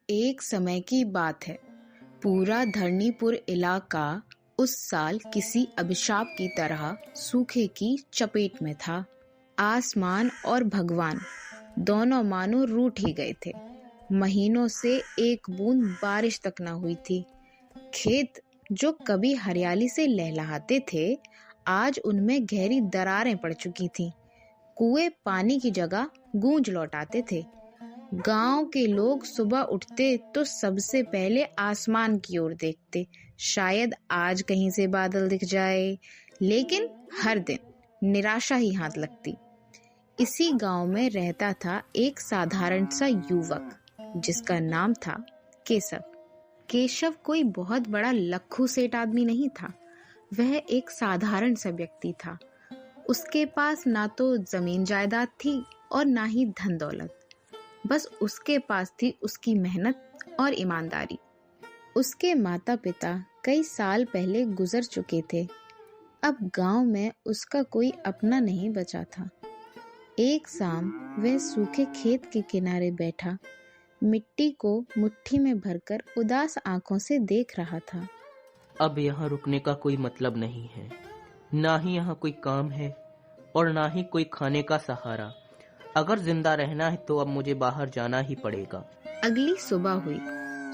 एक समय की बात है। पूरा धरणीपुर इलाका उस साल किसी अभिशाप की तरह सूखे की चपेट में था। आसमान और भगवान दोनों मानो रूठ ही गए थे। महीनों से एक बूंद बारिश तक न हुई थी। खेत जो कभी हरियाली से लहलहाते थे, आज उनमें गहरी दरारें पड़ चुकी थीं। कुएं पानी की जगह गूंज लौटाते थे। गांव के लोग सुबह उठते तो सबसे पहले आसमान की ओर देखते, शायद आज कहीं से बादल दिख जाए। लेकिन हर दिन निराशा ही हाथ लगती। इसी गांव में रहता था एक साधारण सा युवक जिसका नाम था केशव। केशव कोई बहुत बड़ा लक्खू सेठ आदमी नहीं था। वह एक साधारण सा व्यक्ति था। उसके पास ना तो जमीन जायदाद थी और ना ही धन दौलत। बस उसके पास थी उसकी मेहनत और ईमानदारी। उसके माता पिता कई साल पहले गुजर चुके थे। अब गांव में उसका कोई अपना नहीं बचा था। एक शाम वह सूखे खेत के किनारे बैठा मिट्टी को मुट्ठी में भरकर उदास आंखों से देख रहा था। अब यहाँ रुकने का कोई मतलब नहीं है। ना ही यहाँ कोई काम है और ना ही कोई खाने का सहारा। अगर जिंदा रहना है तो अब मुझे बाहर जाना ही पड़ेगा। अगली सुबह हुई।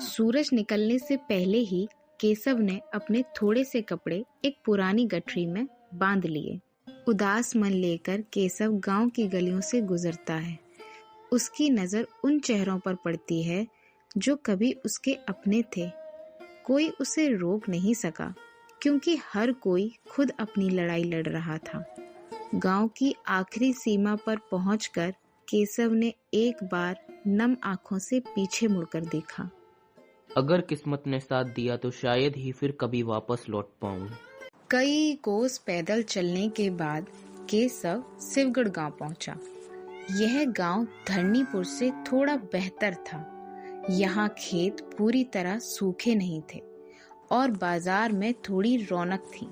सूरज निकलने से पहले ही केशव ने अपने थोड़े से कपड़े एक पुरानी गठरी में बांध लिए। उदास मन लेकर केशव गांव की गलियों से गुजरता है। उसकी नजर उन चेहरों पर पड़ती है जो कभी उसके अपने थे। कोई उसे रोक नहीं सका क्योंकि हर कोई खुद अपनी लड़ाई लड़ रहा था। गांव की आखिरी सीमा पर पहुंचकर केशव ने एक बार नम आंखों से पीछे मुड़कर देखा। अगर किस्मत ने साथ दिया तो शायद ही फिर कभी वापस लौट पाऊं। कई कोस पैदल चलने के बाद केशव शिवगढ़ गांव पहुंचा। यह गांव धरणीपुर से थोड़ा बेहतर था। यहाँ खेत पूरी तरह सूखे नहीं थे और बाजार में थोड़ी रौनक थी।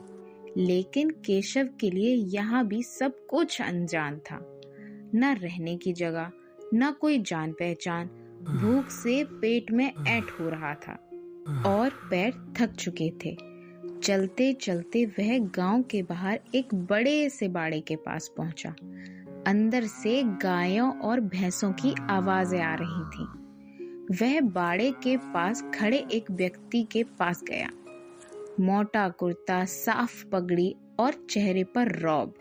लेकिन केशव के लिए यहाँ भी सब कुछ अनजान था। न रहने की जगह, न कोई जान पहचान। भूख से पेट में ऐंठ हो रहा था और पैर थक चुके थे। चलते चलते वह गांव के बाहर एक बड़े से बाड़े के पास पहुंचा। अंदर से गायों और भैंसों की आवाजें आ रही थीं। वह बाड़े के पास खड़े एक व्यक्ति के पास गया। मोटा कुर्ता, साफ पगड़ी और चेहरे पर रौब।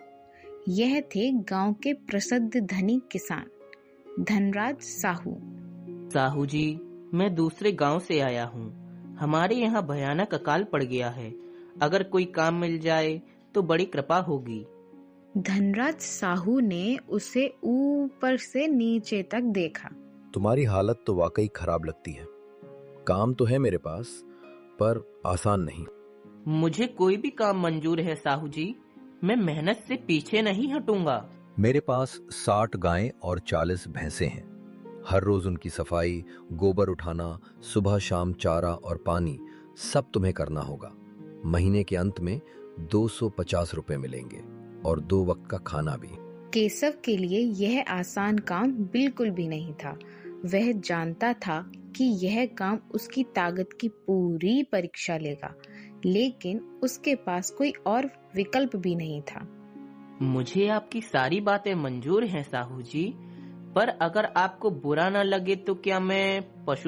यह थे गांव के प्रसिद्ध धनी किसान धनराज साहू। साहू जी, मैं दूसरे गांव से आया हूँ। हमारे यहाँ भयानक अकाल पड़ गया है। अगर कोई काम मिल जाए तो बड़ी कृपा होगी। धनराज साहू ने उसे ऊपर से नीचे तक देखा। तुम्हारी हालत तो वाकई खराब लगती है। काम तो है मेरे पास, पर आसान नहीं। मुझे कोई भी काम मंजूर है साहू जी। मैं मेहनत से पीछे नहीं हटूंगा। मेरे पास 60 गायें और 40 भैंसे हैं। हर रोज उनकी सफाई, गोबर उठाना, सुबह शाम चारा और पानी सब तुम्हें करना होगा। महीने के अंत में 250 रुपए मिलेंगे और 2 वक्त का खाना भी। केशव के लिए यह आसान काम बिल्कुल भी नहीं था। वह जानता था कि यह काम उसकी ताकत की पूरी परीक्षा लेगा, लेकिन उसके पास कोई और विकल्प भी नहीं था। मुझे आपकी सारी बातें मंजूर हैं साहू जी, पर अगर आपको बुरा न लगे तो क्या मैं पशु